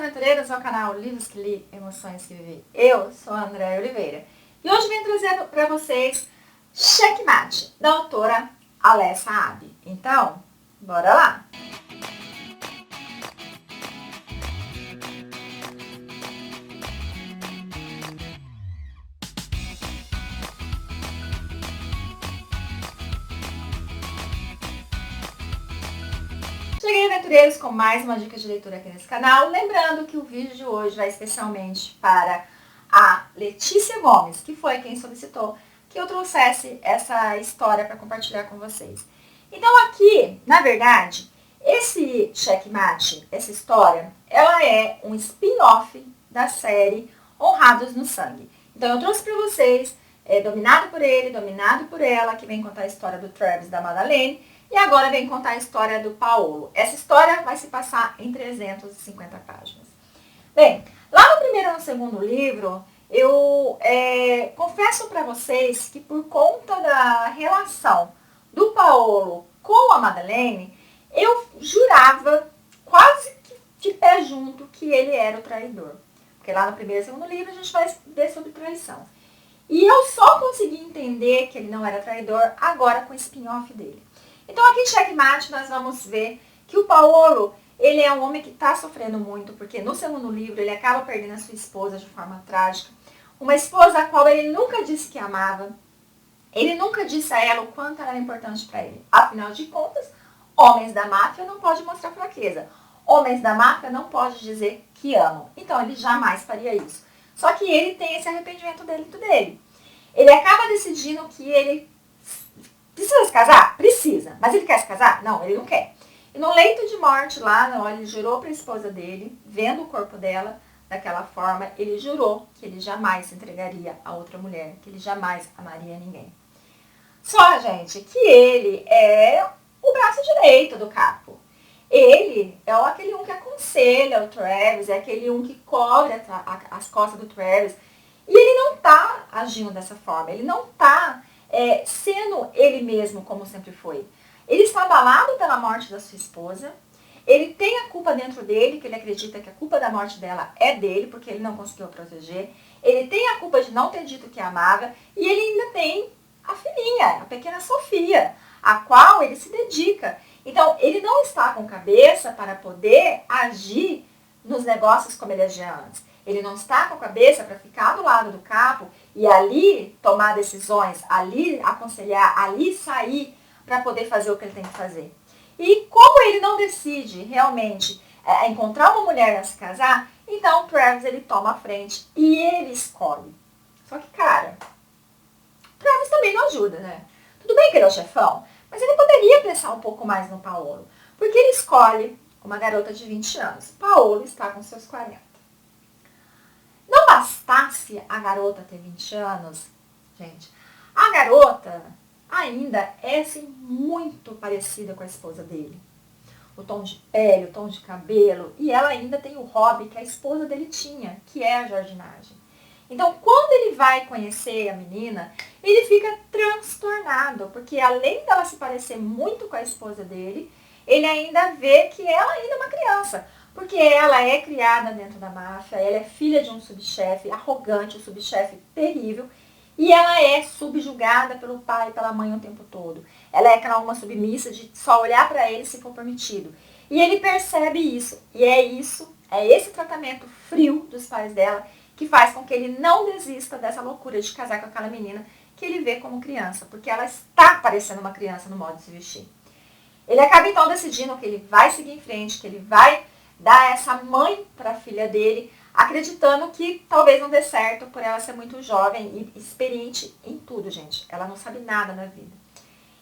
aventureiros ao canal Livros que Li, Emoções que Vivi. Eu sou a Andréia Oliveira e hoje vim trazer para vocês Checkmate, da autora Alessa Abbe. Então, bora lá! Cheguei, aventureiros, com mais uma dica de leitura aqui nesse canal. Lembrando que o vídeo de hoje vai especialmente para a Letícia Gomes, que foi quem solicitou que eu trouxesse essa história para compartilhar com vocês. Então aqui, na verdade, esse Checkmate, essa história, ela é um spin-off da série Honrados no Sangue. Então eu trouxe para vocês, Dominado por Ele, Dominado por Ela, que vem contar a história do Travis e da Madeleine. E agora vem contar a história do Paolo. Essa história vai se passar em 350 páginas. Bem, lá no primeiro e no segundo livro, eu confesso para vocês que por conta da relação do Paolo com a Madeleine, eu jurava quase que de pé junto que ele era o traidor. Porque lá no primeiro e segundo livro a gente vai ver sobre traição. E eu só consegui entender que ele não era traidor agora com o spin-off dele. Então aqui em Checkmate nós vamos ver que o Paolo, ele é um homem que está sofrendo muito, porque no segundo livro ele acaba perdendo a sua esposa de forma trágica. Uma esposa a qual ele nunca disse que amava. Ele nunca disse a ela o quanto ela era importante para ele. Afinal de contas, homens da máfia não podem mostrar fraqueza. Homens da máfia não podem dizer que amam. Então ele jamais faria isso. Só que ele tem esse arrependimento dentro dele. Ele acaba decidindo que ele precisa se casar? Precisa. Mas ele quer se casar? Não, ele não quer. E no leito de morte lá, ele jurou para a esposa dele, vendo o corpo dela daquela forma, ele jurou que ele jamais se entregaria a outra mulher, que ele jamais amaria ninguém. Só, gente, que ele é o braço direito do capo. Ele é aquele um que aconselha o Travis, é aquele um que cobre as costas do Travis. E ele não tá agindo dessa forma, ele não tá sendo ele mesmo como sempre foi. Ele está abalado pela morte da sua esposa, ele tem a culpa dentro dele, que ele acredita que a culpa da morte dela é dele, porque ele não conseguiu proteger. Ele tem a culpa de não ter dito que amava, e ele ainda tem a filhinha, a pequena Sofia, a qual ele se dedica. Então, ele não está com cabeça para poder agir nos negócios como ele agia antes. Ele não está com a cabeça para ficar do lado do capo e ali tomar decisões, ali aconselhar, ali sair para poder fazer o que ele tem que fazer. E como ele não decide realmente encontrar uma mulher a se casar, então o Travis ele toma a frente e ele escolhe. Só que, cara, o Travis também não ajuda, né? Tudo bem que ele é o chefão, mas ele poderia pensar um pouco mais no Paolo. Porque ele escolhe uma garota de 20 anos. Paolo está com seus 40. Não bastasse a garota ter 20 anos, gente, a garota ainda é assim, muito parecida com a esposa dele. O tom de pele, o tom de cabelo, e ela ainda tem o hobby que a esposa dele tinha, que é a jardinagem. Então, quando ele vai conhecer a menina, ele fica transtornado, porque além dela se parecer muito com a esposa dele, ele ainda vê que ela ainda é uma criança. Porque ela é criada dentro da máfia, ela é filha de um subchefe arrogante, um subchefe terrível, e ela é subjugada pelo pai e pela mãe o tempo todo. Ela é aquela uma submissa de só olhar para ele se for permitido. E ele percebe isso, e é esse tratamento frio dos pais dela que faz com que ele não desista dessa loucura de casar com aquela menina que ele vê como criança, porque ela está parecendo uma criança no modo de se vestir. Ele acaba então decidindo que ele vai seguir em frente, que ele vai dar essa mãe para a filha dele, acreditando que talvez não dê certo por ela ser muito jovem e experiente em tudo, gente. Ela não sabe nada na vida.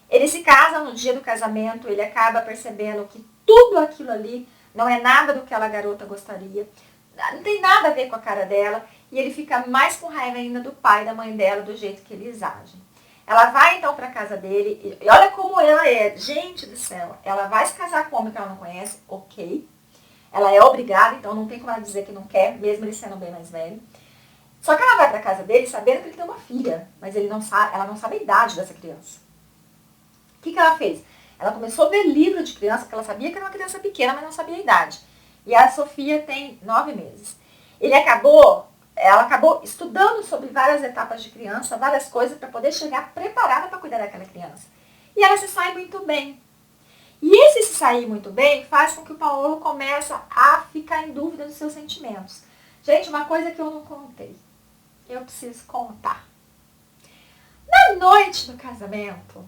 Ele se casa no dia do casamento, ele acaba percebendo que tudo aquilo ali não é nada do que aquela garota gostaria, não tem nada a ver com a cara dela, e ele fica mais com raiva ainda do pai e da mãe dela, do jeito que eles agem. Ela vai então para a casa dele, e olha como ela é, gente do céu, ela vai se casar com um homem que ela não conhece, ok. Ela é obrigada, então não tem como ela dizer que não quer, mesmo ele sendo bem mais velho. Só que ela vai para a casa dele sabendo que ele tem uma filha, mas ela não sabe a idade dessa criança. O que ela fez? Ela começou a ver livro de criança, porque ela sabia que era uma criança pequena, mas não sabia a idade. E a Sofia tem 9 meses. Ela acabou estudando sobre várias etapas de criança, várias coisas, para poder chegar preparada para cuidar daquela criança. E ela se sai muito bem. E esse se sair muito bem faz com que o Paulo comece a ficar em dúvida dos seus sentimentos. Gente, uma coisa que eu não contei. Eu preciso contar. Na noite do casamento,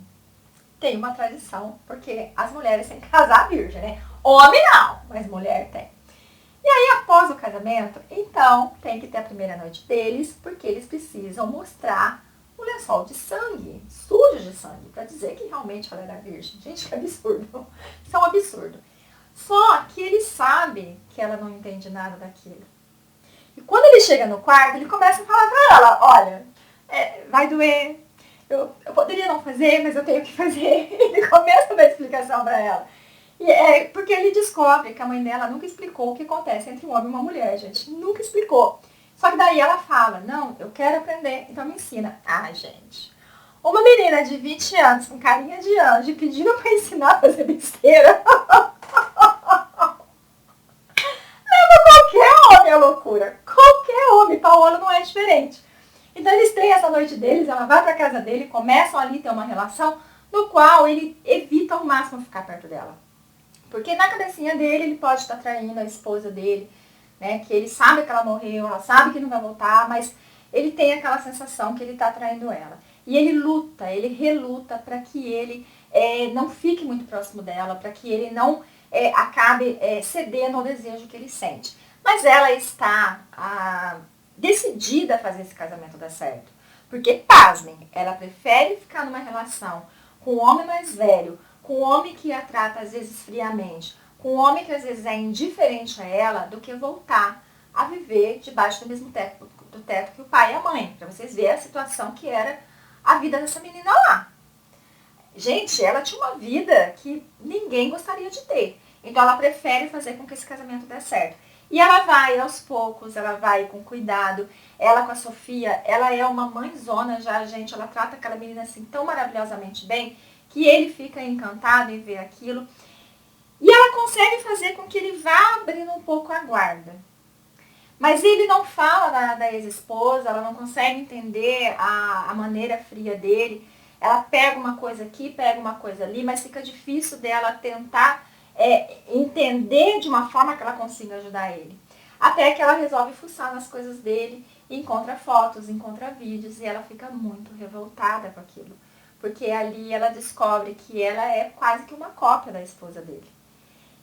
tem uma tradição, porque as mulheres têm que casar virgem, né? Homem não, mas mulher tem. E aí, após o casamento, então, tem que ter a primeira noite deles, porque eles precisam mostrar o lençol de sangue, sujo de sangue, para dizer que realmente ela era virgem. Gente, que absurdo. Isso é um absurdo. Só que ele sabe que ela não entende nada daquilo. E quando ele chega no quarto, ele começa a falar pra ela, olha, vai doer, eu poderia não fazer, mas eu tenho que fazer. Ele começa a dar explicação pra ela. E porque ele descobre que a mãe dela nunca explicou o que acontece entre um homem e uma mulher, gente. Nunca explicou. Só que daí ela fala, não, eu quero aprender, então me ensina. Ah, gente. Uma menina de 20 anos, com carinha de anjo, pedindo pra ensinar a fazer besteira. Qualquer homem é loucura. Qualquer homem. Paulo não é diferente. Então eles têm essa noite deles, ela vai pra casa dele, começam ali a ter uma relação no qual ele evita ao máximo ficar perto dela. Porque na cabecinha dele, ele pode estar traindo a esposa dele, né? Que ele sabe que ela morreu, ela sabe que não vai voltar, mas ele tem aquela sensação que ele está traindo ela. E ele luta, ele reluta para que ele não fique muito próximo dela, para que ele não acabe cedendo ao desejo que ele sente. Mas ela está decidida a fazer esse casamento dar certo. Porque, pasmem, ela prefere ficar numa relação com um homem mais velho, com um homem que a trata às vezes friamente, com um homem que às vezes é indiferente a ela, do que voltar a viver debaixo do mesmo teto que o pai e a mãe. Para vocês verem a situação que era a vida dessa menina lá. Gente, ela tinha uma vida que ninguém gostaria de ter. Então ela prefere fazer com que esse casamento dê certo. E ela vai aos poucos, ela vai com cuidado. Ela com a Sofia, ela é uma mãezona já, gente. Ela trata aquela menina assim tão maravilhosamente bem, que ele fica encantado em ver aquilo. E ela consegue fazer com que ele vá abrindo um pouco a guarda. Mas ele não fala da ex-esposa, ela não consegue entender a maneira fria dele. Ela pega uma coisa aqui, pega uma coisa ali, mas fica difícil dela tentar entender de uma forma que ela consiga ajudar ele. Até que ela resolve fuçar nas coisas dele, encontra fotos, encontra vídeos, e ela fica muito revoltada com aquilo. Porque ali ela descobre que ela é quase que uma cópia da esposa dele.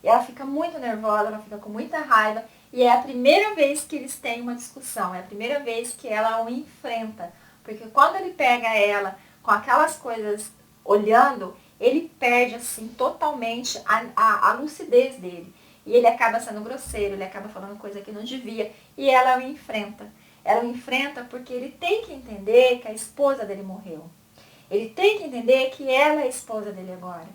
E ela fica muito nervosa, ela fica com muita raiva. E é a primeira vez que eles têm uma discussão. É a primeira vez que ela o enfrenta. Porque quando ele pega ela com aquelas coisas olhando, ele perde assim totalmente a lucidez dele. E ele acaba sendo grosseiro, ele acaba falando coisa que não devia. E ela o enfrenta. Ela o enfrenta porque ele tem que entender que a esposa dele morreu. Ele tem que entender que ela é a esposa dele agora.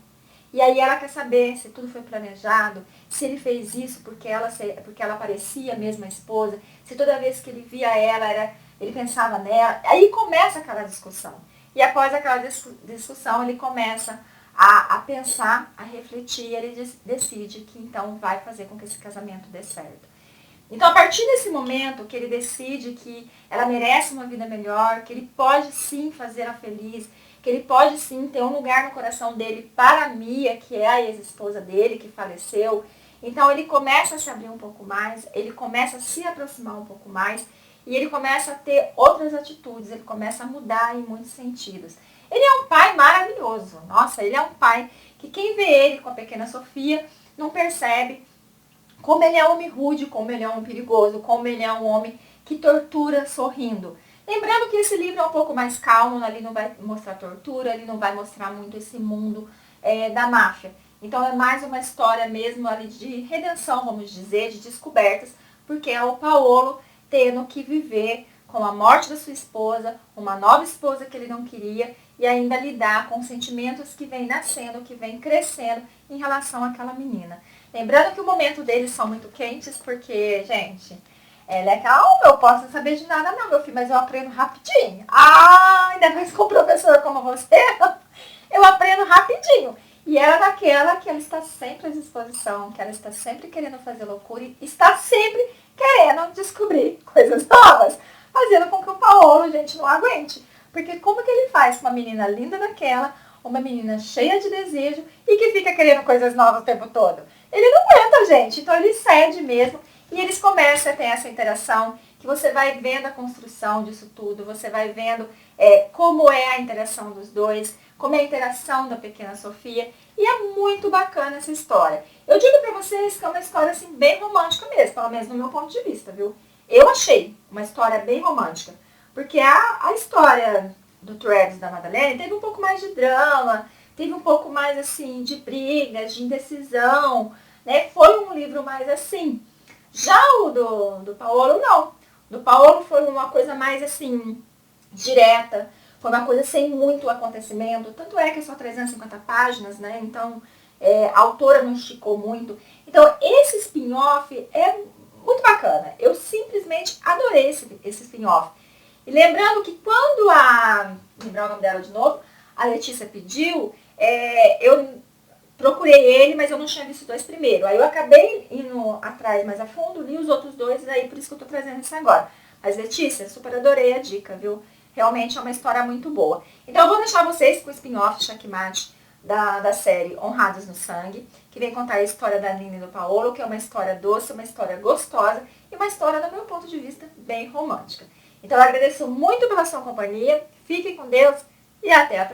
E aí ela quer saber se tudo foi planejado, se ele fez isso porque ela parecia mesmo a esposa, se toda vez que ele via ela, ele pensava nela. Aí começa aquela discussão. E após aquela discussão, ele começa a pensar, a refletir, e ele decide que então vai fazer com que esse casamento dê certo. Então, a partir desse momento que ele decide que ela merece uma vida melhor, que ele pode sim fazê-la feliz, que ele pode sim ter um lugar no coração dele para a Mia, que é a ex-esposa dele, que faleceu. Então ele começa a se abrir um pouco mais, ele começa a se aproximar um pouco mais, e ele começa a ter outras atitudes, ele começa a mudar em muitos sentidos. Ele é um pai maravilhoso, nossa, ele é um pai que quem vê ele com a pequena Sofia não percebe como ele é um homem rude, como ele é um homem perigoso, como ele é um homem que tortura sorrindo. Lembrando que esse livro é um pouco mais calmo, ele não vai mostrar tortura, ele não vai mostrar muito esse mundo da máfia. Então é mais uma história mesmo ali de redenção, vamos dizer, de descobertas, porque é o Paolo tendo que viver com a morte da sua esposa, uma nova esposa que ele não queria, e ainda lidar com sentimentos que vêm nascendo, que vêm crescendo em relação àquela menina. Lembrando que o momento deles são muito quentes, porque, gente, ela é calma, eu posso saber de nada não, meu filho, mas eu aprendo rapidinho. Ah, ainda mais com um professor como você, eu aprendo rapidinho. E ela é daquela que ela está sempre à disposição, que ela está sempre querendo fazer loucura e está sempre querendo descobrir coisas novas, fazendo com que o Paolo, gente, não aguente. Porque como que ele faz com uma menina linda daquela, uma menina cheia de desejo e que fica querendo coisas novas o tempo todo? Ele não aguenta, gente. Então ele cede mesmo e eles começam a ter essa interação que você vai vendo a construção disso tudo, você vai vendo como é a interação dos dois, como é a interação da pequena Sofia. E é muito bacana essa história. Eu digo pra vocês que é uma história assim bem romântica mesmo, pelo menos no meu ponto de vista, viu? Eu achei uma história bem romântica. Porque a história do Travis e da Madeleine teve um pouco mais de drama, teve um pouco mais assim de brigas, de indecisão, né? Foi um livro mais assim. Já o do Paolo, não. Do Paolo foi uma coisa mais assim, direta, foi uma coisa sem muito acontecimento. Tanto é que é só 350 páginas, né? Então, a autora não esticou muito. Então, esse spin-off é muito bacana. Eu simplesmente adorei esse spin-off. E lembrando que quando lembrar o nome dela de novo, a Letícia pediu, eu procurei ele, mas eu não tinha visto os dois primeiro. Aí eu acabei indo atrás mais a fundo, li os outros dois, e aí por isso que eu tô trazendo isso agora. Mas Letícia, super adorei a dica, viu? Realmente é uma história muito boa. Então eu vou deixar vocês com o spin-off Checkmate da série Honrados no Sangue, que vem contar a história da Nina e do Paolo, que é uma história doce, uma história gostosa e uma história, do meu ponto de vista, bem romântica. Então eu agradeço muito pela sua companhia, fiquem com Deus e até a próxima.